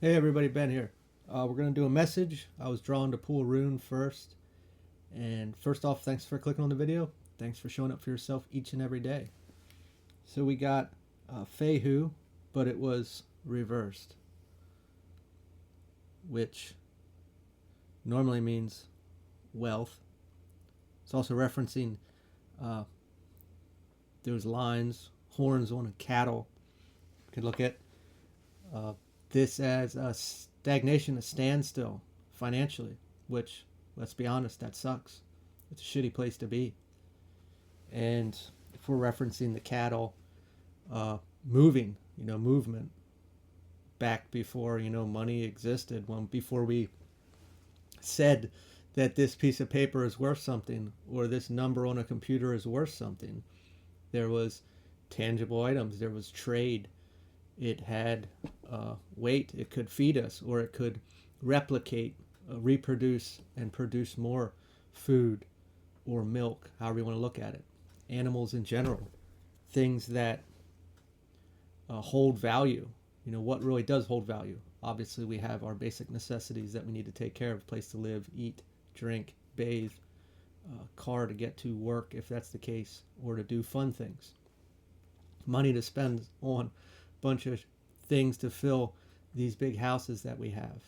Hey everybody, Ben here. We're going to do a message. I was drawn to pull a rune first. And first off, thanks for clicking on the video. Thanks for showing up for yourself each and every day. So we got Fehu, but it was reversed, which normally means wealth. It's also referencing uh, those lines, horns on a cattle. You could look at uh, this as a stagnation, a standstill financially, which, let's be honest, that sucks. It's a shitty place to be. And if we're referencing the cattle, moving, movement back before, money existed, when before we said that this piece of paper is worth something or this number on a computer is worth something. There was tangible items, there was trade. It had weight. It could feed us, or it could replicate, reproduce, and produce more food or milk, however you want to look at it. Animals in general, things that hold value. What really does hold value? Obviously, we have our basic necessities that we need to take care of: place to live, eat, drink, bathe, car to get to work if that's the case, or to do fun things. Money to spend on a bunch of things to fill these big houses that we have.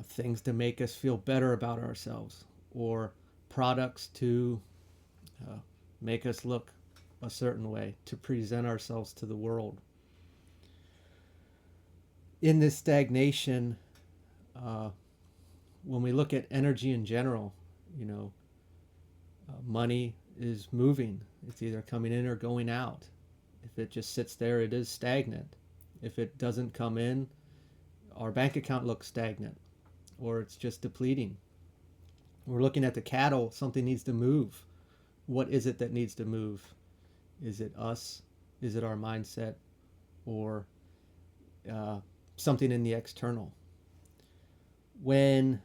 Things to make us feel better about ourselves, or products to make us look a certain way, to present ourselves to the world. In this stagnation, when we look at energy in general, money is moving. It's either coming in or going out. If it just sits there, it is stagnant. If it doesn't come in, our bank account looks stagnant, or it's just depleting. We're looking at the cattle, something needs to move. What is it that needs to move? Is it us? Is it our mindset? Or something in the external? When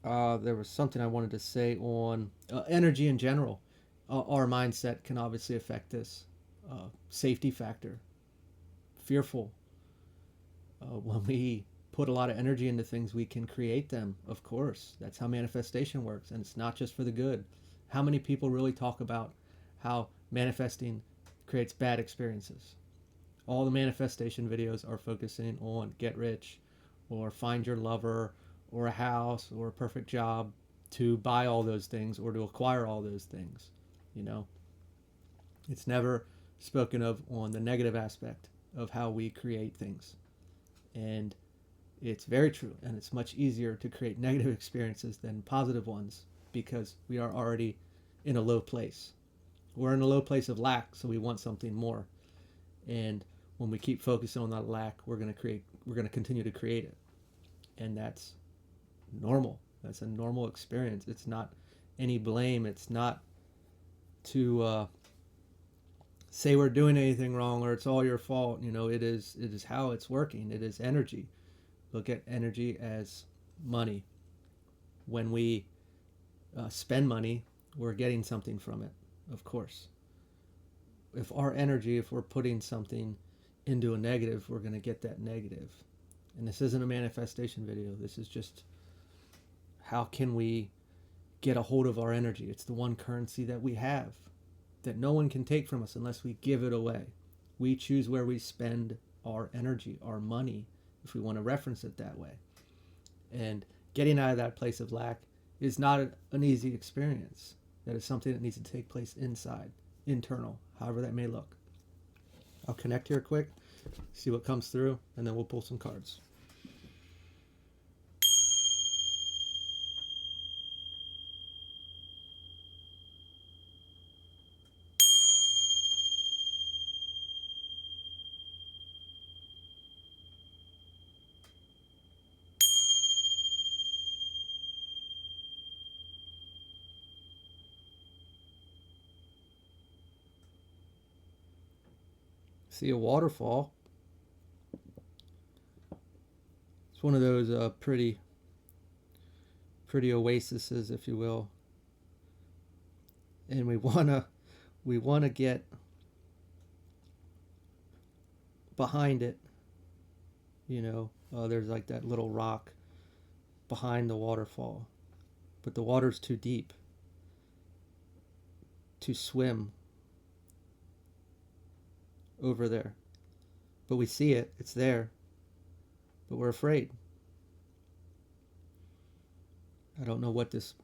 there was something I wanted to say on energy in general, our mindset can obviously affect this. Safety factor, fearful. When we put a lot of energy into things, we can create them, of course. That's how manifestation works, and it's not just for the good. How many people really talk about how manifesting creates bad experiences? All the manifestation videos are focusing on get rich, or find your lover, or a house, or a perfect job, to buy all those things or to acquire all those things. It's never spoken of on the negative aspect of how we create things. And it's very true, and it's much easier to create negative experiences than positive ones, because we are already in a low place. We're in a low place of lack, so we want something more. And when we keep focusing on that lack, we're going to continue to create it. And that's normal. That's a normal experience. It's not any blame. It's not to say we're doing anything wrong or it's all your fault. It is how it's working. It is energy. Look at energy as money. When we spend money, we're getting something from it, of course. If we're putting something into a negative, we're going to get that negative. And this isn't a manifestation video. This is just how can we get a hold of our energy. It's the one currency that we have, that no one can take from us unless we give it away. We choose where we spend our energy, our money, if we want to reference it that way. And getting out of that place of lack is not an easy experience. That is something that needs to take place inside, internal, however that may look. I'll connect here quick, see what comes through, and then we'll pull some cards. See a waterfall. It's one of those pretty oases, if you will. And we wanna get behind it There's like that little rock behind the waterfall, but the water's too deep to swim over there. But we see it, it's there, but we're afraid. I don't know what this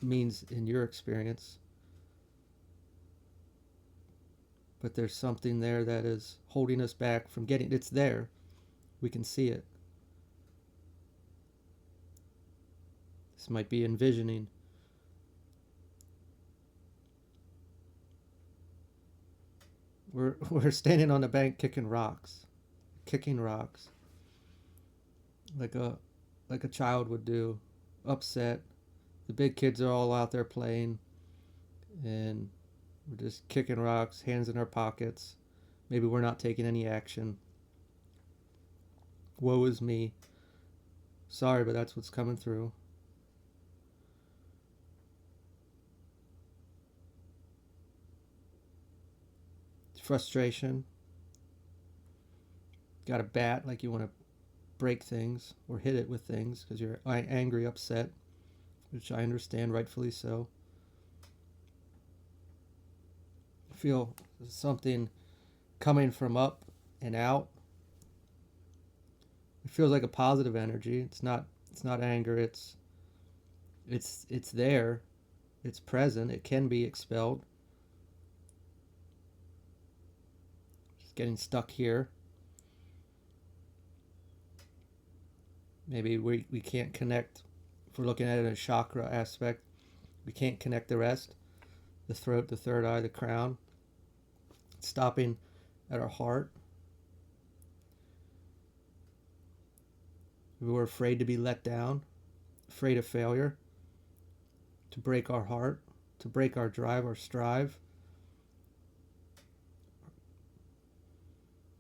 means in your experience, but there's something there that is holding us back from getting it's there. We can see it. This might be envisioning. We're standing on the bank kicking rocks, like a child would do, upset. The big kids are all out there playing, and we're just kicking rocks, hands in our pockets. Maybe we're not taking any action. Woe is me. Sorry, but that's what's coming through. Frustration. Got a bat, like you want to break things or hit it with things because you're angry, upset, which I understand, rightfully so. Feel something coming from up and out. It feels like a positive energy. It's not anger. It's there. It's present. It can be expelled. Just getting stuck here. Maybe we can't connect. If we're looking at it in a chakra aspect, we can't connect the rest. The throat, the third eye, the crown. Stopping at our heart. We were afraid to be let down, afraid of failure, to break our heart, to break our drive, our strive.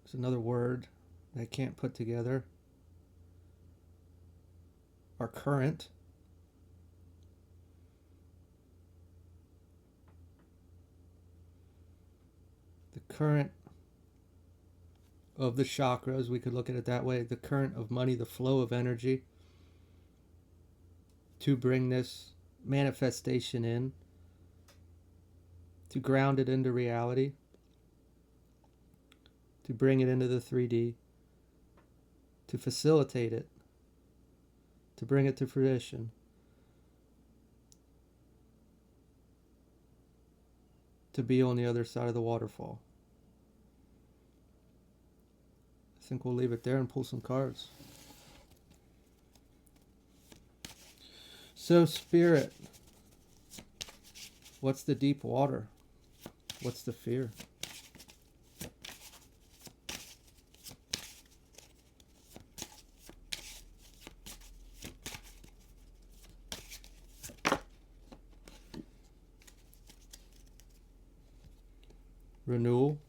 There's another word that I can't put together. Our current. The current of the chakras, we could look at it that way, the current of money, the flow of energy to bring this manifestation in, to ground it into reality, to bring it into the 3D, to facilitate it, to bring it to fruition. To be on the other side of the waterfall. I think we'll leave it there and pull some cards. So, Spirit, what's the deep water? What's the fear? Renewal.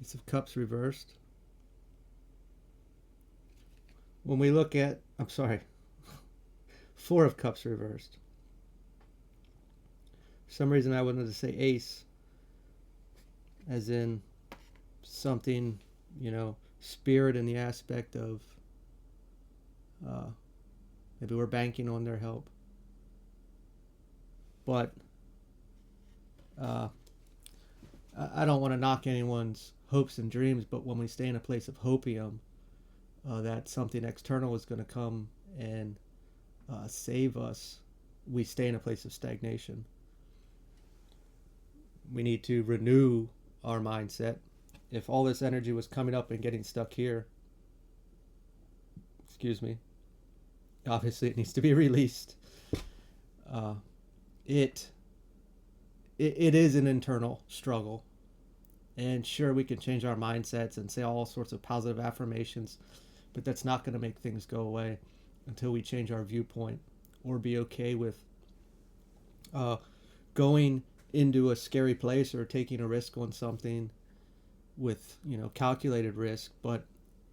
Ace of Cups reversed. When we look at, Four of Cups reversed. For some reason I wanted to say Ace, as in something, spirit in the aspect of maybe we're banking on their help. But I don't want to knock anyone's hopes and dreams, but when we stay in a place of hopium, that something external is going to come and save us, we stay in a place of stagnation. We need to renew our mindset. If all this energy was coming up and getting stuck here, obviously it needs to be released. It is an internal struggle. And sure, we can change our mindsets and say all sorts of positive affirmations, but that's not going to make things go away until we change our viewpoint or be okay with going into a scary place or taking a risk on something with, calculated risk, but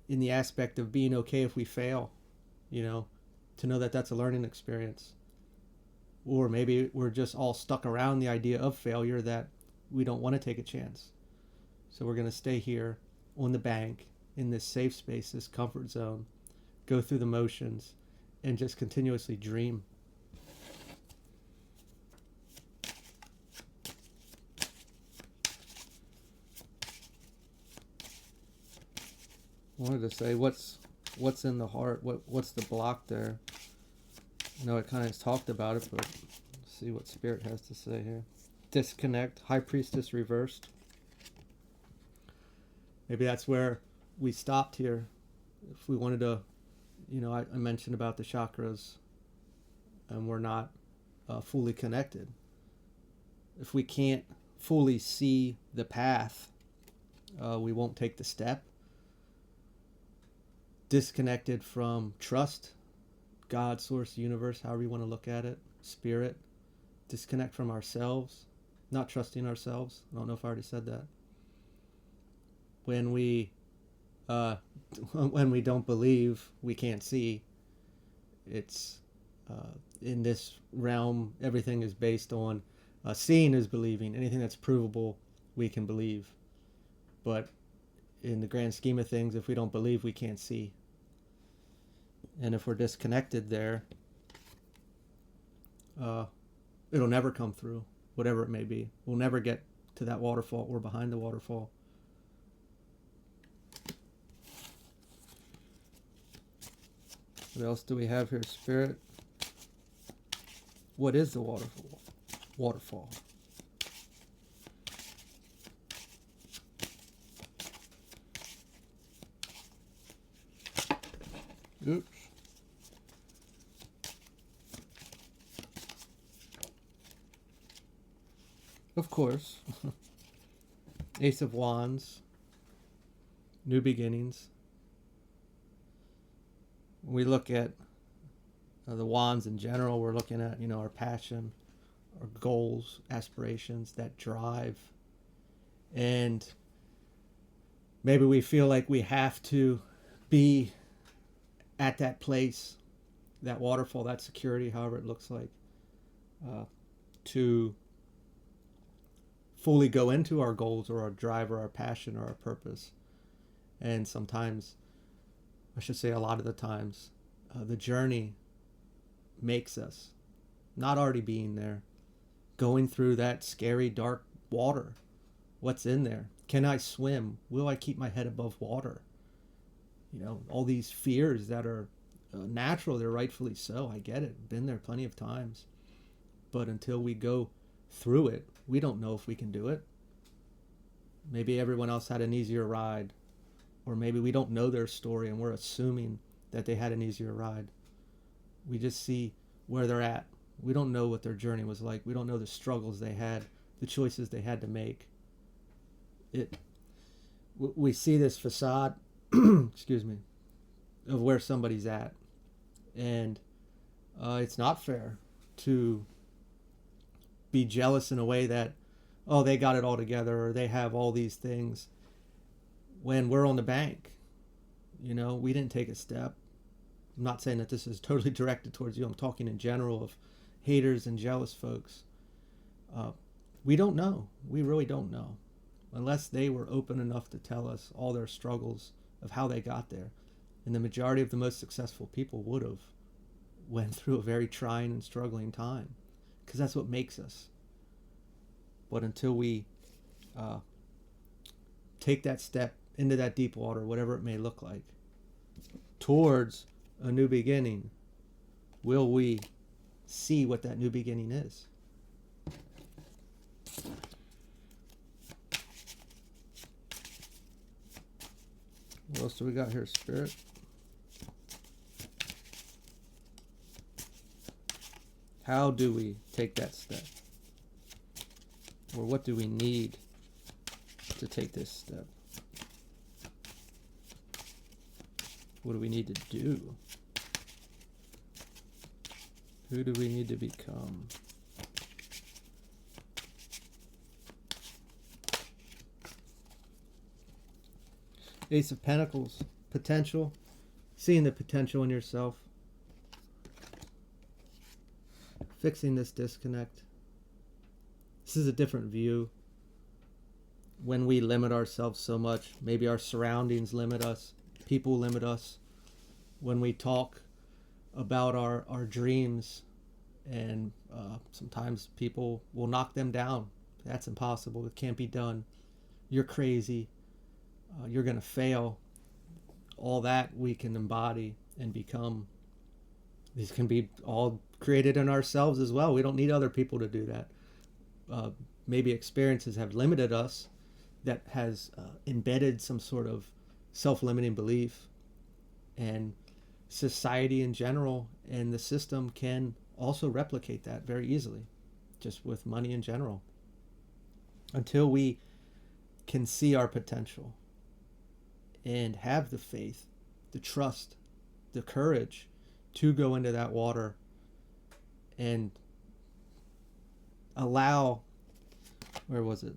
in the aspect of being okay if we fail, to know that that's a learning experience. Or maybe we're just all stuck around the idea of failure that we don't want to take a chance. So we're going to stay here on the bank in this safe space, this comfort zone, go through the motions, and just continuously dream. I wanted to say what's in the heart, what's the block there. I know it kind of talked about it, but let's see what Spirit has to say here. Disconnect, High Priestess reversed. Maybe that's where we stopped here. If we wanted to, I mentioned about the chakras, and we're not fully connected. If we can't fully see the path, we won't take the step. Disconnected from trust, God, source, universe, however you want to look at it, spirit. Disconnect from ourselves, not trusting ourselves. I don't know if I already said that. When we don't believe, we can't see. It's in this realm, everything is based on seeing is believing. Anything that's provable, we can believe. But in the grand scheme of things, if we don't believe, we can't see. And if we're disconnected there, it'll never come through, whatever it may be. We'll never get to that waterfall or behind the waterfall. What else do we have here, Spirit? What is the waterfall? Waterfall. Oops. Of course. Ace of Wands. New beginnings. When we look at the wands in general, we're looking at, our passion, our goals, aspirations, that drive. And maybe we feel like we have to be at that place, that waterfall, that security, however it looks like, to fully go into our goals or our drive or our passion or our purpose. And sometimes, I should say a lot of the times, the journey makes us not already being there, going through that scary dark water. What's in there? Can I swim? Will I keep my head above water? All these fears that are natural, they're rightfully so. I get it. Been there plenty of times. But until we go through it, we don't know if we can do it. Maybe everyone else had an easier ride. Or maybe we don't know their story and we're assuming that they had an easier ride. We just see where they're at. We don't know what their journey was like. We don't know the struggles they had, the choices they had to make. We see this facade, excuse me, of where somebody's at. And it's not fair to be jealous in a way that, oh, they got it all together or they have all these things. When we're on the bank, we didn't take a step. I'm not saying that this is totally directed towards you. I'm talking in general of haters and jealous folks. We don't know. We really don't know. Unless they were open enough to tell us all their struggles of how they got there. And the majority of the most successful people would have went through a very trying and struggling time. Because that's what makes us. But until we take that step into that deep water, whatever it may look like, towards a new beginning, will we see what that new beginning is? What else do we got here, Spirit? How do we take that step? Or what do we need to take this step? What do we need to do? Who do we need to become? Ace of Pentacles, potential, seeing the potential in yourself, fixing this disconnect. This is a different view. when we limit ourselves so much, maybe our surroundings limit us, people limit us, when we talk about our dreams, and sometimes people will knock them down. That's impossible. It can't be done. You're crazy. You're going to fail. All that we can embody and become. These can be all created in ourselves as well. We don't need other people to do that. Maybe experiences have limited us, that has embedded some sort of self-limiting belief, and society in general and the system can also replicate that very easily, just with money in general. Until we can see our potential and have the faith, the trust, the courage to go into that water and allow, where was it?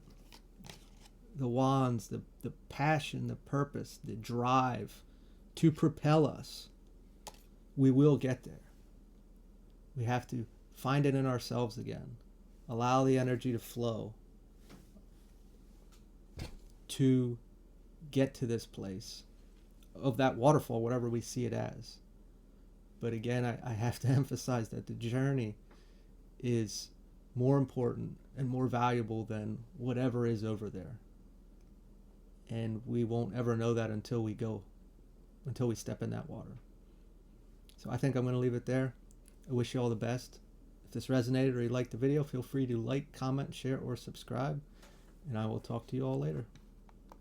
The wands, the passion, the purpose, the drive to propel us, we will get there. We have to find it in ourselves again. Allow the energy to flow to get to this place of that waterfall, whatever we see it as. But again, I have to emphasize that the journey is more important and more valuable than whatever is over there. And we won't ever know that until we step in that water. So I think I'm going to leave it there. I wish you all the best. If this resonated or you liked the video, feel free to like, comment, share, or subscribe. And I will talk to you all later.